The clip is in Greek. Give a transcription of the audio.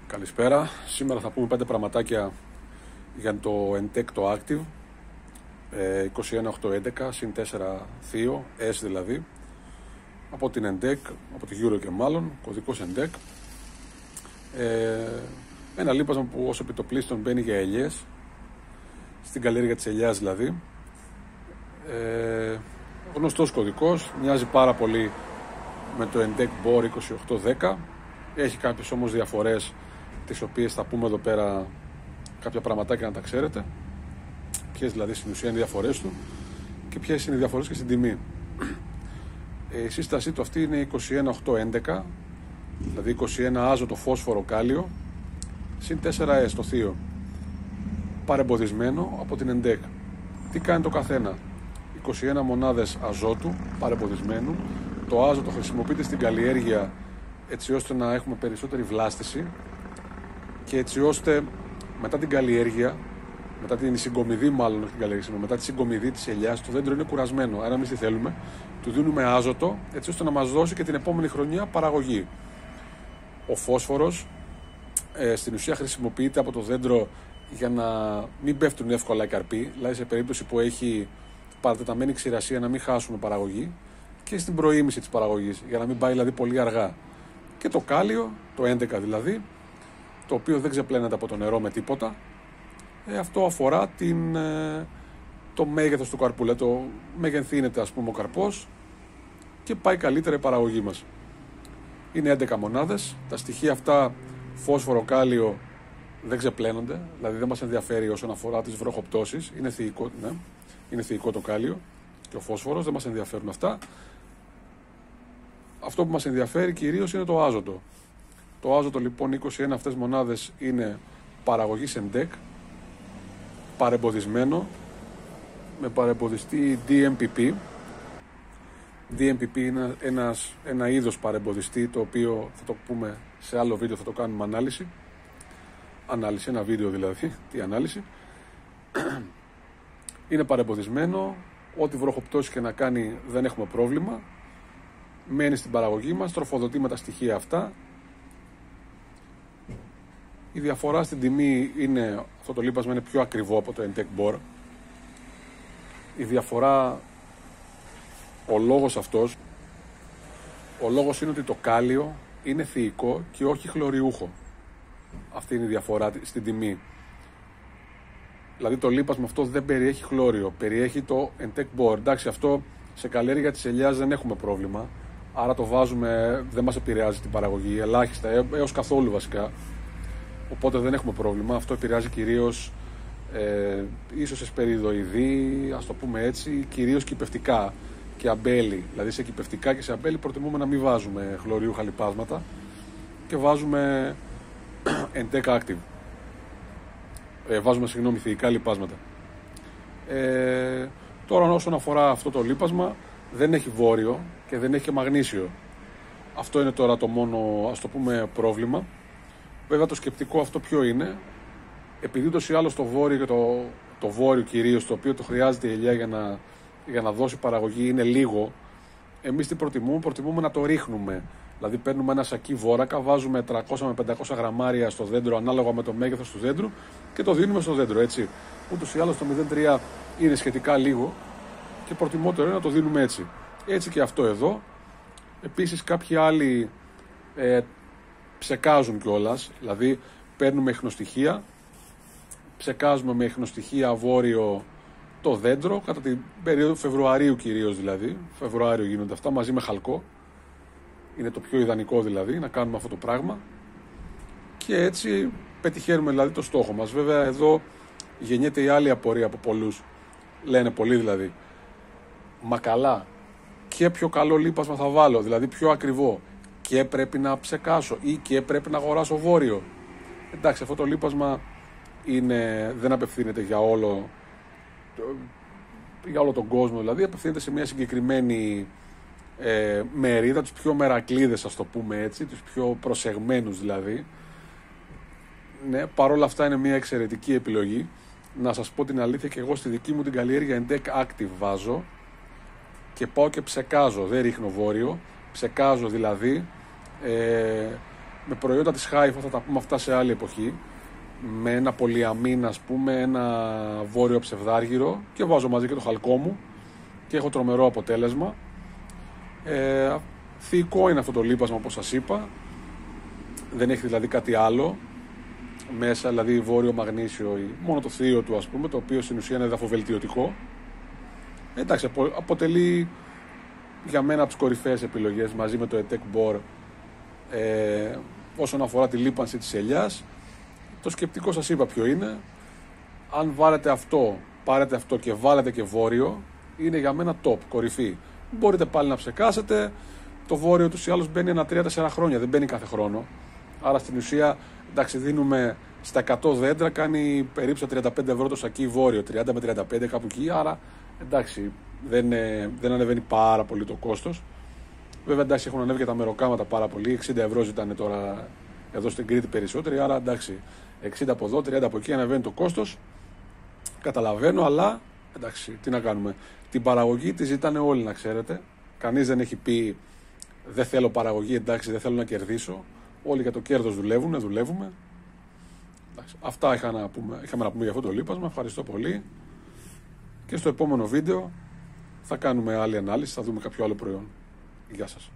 Καλησπέρα. Σήμερα θα πούμε 5 πραγματάκια για το Entec το Active 21811 συν 4 θείο, S δηλαδή, από την Entec, από τη Euro και μάλλον, κωδικός Entec. Ένα λίπασμα που ως επιτοπλίστων μπαίνει για ελιές, στην καλλιέργεια της ελιάς δηλαδή. Γνωστός κωδικός, μοιάζει πάρα πολύ με το Entec Bor 2810. Έχει κάποιες όμως διαφορές, τις οποίες θα πούμε εδώ πέρα κάποια πραγματάκια να τα ξέρετε. Ποιες δηλαδή στην ουσία είναι οι διαφορές του και ποιες είναι οι διαφορές και στην τιμή. Η σύστασή του αυτή είναι 21811, δηλαδή 21 άζωτο φόσφορο κάλιο συν 4S το θείο, παρεμποδισμένο από την Entec. Τι κάνει το καθένα? 21 μονάδες αζότου παρεμποδισμένου. Το άζωτο χρησιμοποιείται στην καλλιέργεια έτσι ώστε να έχουμε περισσότερη βλάστηση και έτσι ώστε μετά την καλλιέργεια, μετά την συγκομιδή μάλλον, όχι την καλλιέργεια, μετά τη συγκομιδή της ελιάς, το δέντρο είναι κουρασμένο. Άρα εμείς τι θέλουμε? Του δίνουμε άζωτο έτσι ώστε να μας δώσει και την επόμενη χρονιά παραγωγή. Ο φόσφορος στην ουσία χρησιμοποιείται από το δέντρο για να μην πέφτουν εύκολα οι καρποί, δηλαδή σε περίπτωση που έχει παρατεταμένη ξηρασία να μην χάσουμε παραγωγή, και στην προήμιση της παραγωγής, για να μην πάει δηλαδή πολύ αργά. Και το κάλιο, το 11 δηλαδή, το οποίο δεν ξεπλένεται από το νερό με τίποτα. Αυτό αφορά το μέγεθος του καρπού, δηλαδή το μεγενθύνεται ας πούμε ο καρπός και πάει καλύτερα η παραγωγή μας. Είναι 11 μονάδες, τα στοιχεία αυτά φόσφορο, κάλιο δεν ξεπλένονται, δηλαδή δεν μας ενδιαφέρει όσον αφορά τις βροχοπτώσεις, είναι θηικό, ναι, είναι θηικό το κάλιο και ο φόσφορος, δεν μας ενδιαφέρουν αυτά. Αυτό που μας ενδιαφέρει κυρίως είναι το άζωτο. Το άζωτο λοιπόν 21 αυτές μονάδες είναι παραγωγής Entec, παρεμποδισμένο με παρεμποδιστή DMPP. DMPP είναι ένα είδος παρεμποδιστή, το οποίο θα το πούμε σε άλλο βίντεο, θα το κάνουμε ανάλυση, ένα βίντεο δηλαδή, τι ανάλυση. Είναι παρεμποδισμένο, ό,τι βροχοπτώσει και να κάνει δεν έχουμε πρόβλημα, μένει στην παραγωγή μας, τροφοδοτεί με τα στοιχεία αυτά. Η διαφορά στην τιμή είναι, αυτό το λίπασμα είναι πιο ακριβό από το Entec Bor. Η διαφορά, ο λόγος είναι ότι το κάλιο είναι θηικό και όχι χλωριούχο. Αυτή είναι η διαφορά στην τιμή. Δηλαδή το λίπασμα αυτό δεν περιέχει χλώριο, περιέχει το Entec Bor. Εντάξει, αυτό σε καλλιέργεια της ελιάς δεν έχουμε πρόβλημα, άρα το βάζουμε, δεν μας επηρεάζει την παραγωγή, ελάχιστα έως καθόλου βασικά. Οπότε δεν έχουμε πρόβλημα. Αυτό επηρεάζει κυρίως ίσως εσπεριδοειδή, ας το πούμε έτσι, κυρίως κυπευτικά και αμπέλι. Δηλαδή σε κυπευτικά και σε αμπέλι προτιμούμε να μην βάζουμε χλωριούχα λιπάσματα και βάζουμε Entec Active. Βάζουμε θηικά λιπάσματα. Τώρα όσον αφορά αυτό το λίπασμα, δεν έχει βόρειο και δεν έχει και μαγνήσιο. Αυτό είναι τώρα το μόνο, ας το πούμε, πρόβλημα. Βέβαια το σκεπτικό αυτό ποιο είναι? Επειδή ούτως ή άλλως το βόρειο και το βόρειο κυρίως, το οποίο το χρειάζεται η ελιά για να δώσει παραγωγή, είναι λίγο, εμείς τι προτιμούμε να το ρίχνουμε. Δηλαδή παίρνουμε ένα σακί βόρακα, βάζουμε 300 με 500 γραμμάρια στο δέντρο ανάλογα με το μέγεθος του δέντρου και το δίνουμε στο δέντρο, έτσι. Ούτως ή άλλως το 0,3 είναι σχετικά λίγο και προτιμότερο είναι να το δίνουμε έτσι. Έτσι και αυτό εδώ. Επίσης κάποιοι άλλοι ψεκάζουν κιόλας, δηλαδή παίρνουμε ιχνοστοιχεία, ψεκάζουμε με ιχνοστοιχεία βόρειο το δέντρο κατά την περίοδο Φεβρουαρίου κυρίως, δηλαδή Φεβρουάριο γίνονται αυτά μαζί με χαλκό, είναι το πιο ιδανικό δηλαδή να κάνουμε αυτό το πράγμα και έτσι πετυχαίνουμε δηλαδή το στόχο μας. Βέβαια εδώ γεννιέται η άλλη απορία από πολλούς, λένε πολλοί δηλαδή, μα καλά, και πιο καλό λίπασμα θα βάλω, δηλαδή πιο ακριβό, και πρέπει να ψεκάσω ή και πρέπει να αγοράσω βόρειο? Εντάξει, αυτό το λίπασμα δεν απευθύνεται για όλο τον κόσμο, δηλαδή απευθύνεται σε μια συγκεκριμένη μερίδα, τους πιο μερακλείδες, ας το πούμε έτσι, τους πιο προσεγμένους δηλαδή. Ναι, παρόλα αυτά είναι μια εξαιρετική επιλογή. Να σας πω την αλήθεια, και εγώ στη δική μου την καλλιέργεια Entec Active βάζω και πάω και ψεκάζω, δεν ρίχνω βόρειο, ψεκάζω δηλαδή με προϊόντα της Χάιφα, θα τα πούμε αυτά σε άλλη εποχή, με ένα πολυαμίν, ας πούμε, ένα βόρειο ψευδάργυρο, και βάζω μαζί και το χαλκό μου και έχω τρομερό αποτέλεσμα. Θηικό είναι αυτό το λίπασμα, όπως σας είπα, δεν έχει δηλαδή κάτι άλλο μέσα, δηλαδή βόρειο μαγνήσιο ή μόνο το θείο του, ας πούμε, το οποίο στην ουσία είναι εδαφοβελτιωτικό. Εντάξει, αποτελεί για μένα από τις κορυφαίες επιλογές μαζί με το ETEC Bor όσον αφορά τη λίπανση της ελιάς. Το σκεπτικό σας είπα ποιο είναι. Αν βάλετε αυτό, πάρετε αυτό και βάλετε και βόρειο, είναι για μένα top, κορυφή. Μπορείτε πάλι να ψεκάσετε. Το βόρειο τους ή άλλως μπαίνει ένα 3-4 χρόνια, δεν μπαίνει κάθε χρόνο. Άρα στην ουσία, εντάξει, δίνουμε στα 100 δέντρα, κάνει περίπου στα 35 ευρώ το σακί βόρειο, 30 με 35 κάπου εκεί. Άρα εντάξει, δεν ανεβαίνει πάρα πολύ το κόστος. Βέβαια, εντάξει, έχουν ανέβει και τα μεροκάματα πάρα πολύ. 60 ευρώ ζητάνε τώρα εδώ στην Κρήτη περισσότεροι. Άρα εντάξει, 60 από εδώ, 30 από εκεί, ανεβαίνει το κόστος. Καταλαβαίνω, αλλά εντάξει, τι να κάνουμε. Την παραγωγή τη ζητάνε όλοι, να ξέρετε. Κανείς δεν έχει πει δεν θέλω παραγωγή, εντάξει, δεν θέλω να κερδίσω. Όλοι για το κέρδος δουλεύουμε. Εντάξει, αυτά είχαμε να πούμε για αυτό το λίπασμα. Ευχαριστώ πολύ. Και στο επόμενο βίντεο θα κάνουμε άλλη ανάλυση, θα δούμε κάποιο άλλο προϊόν. Γεια σας.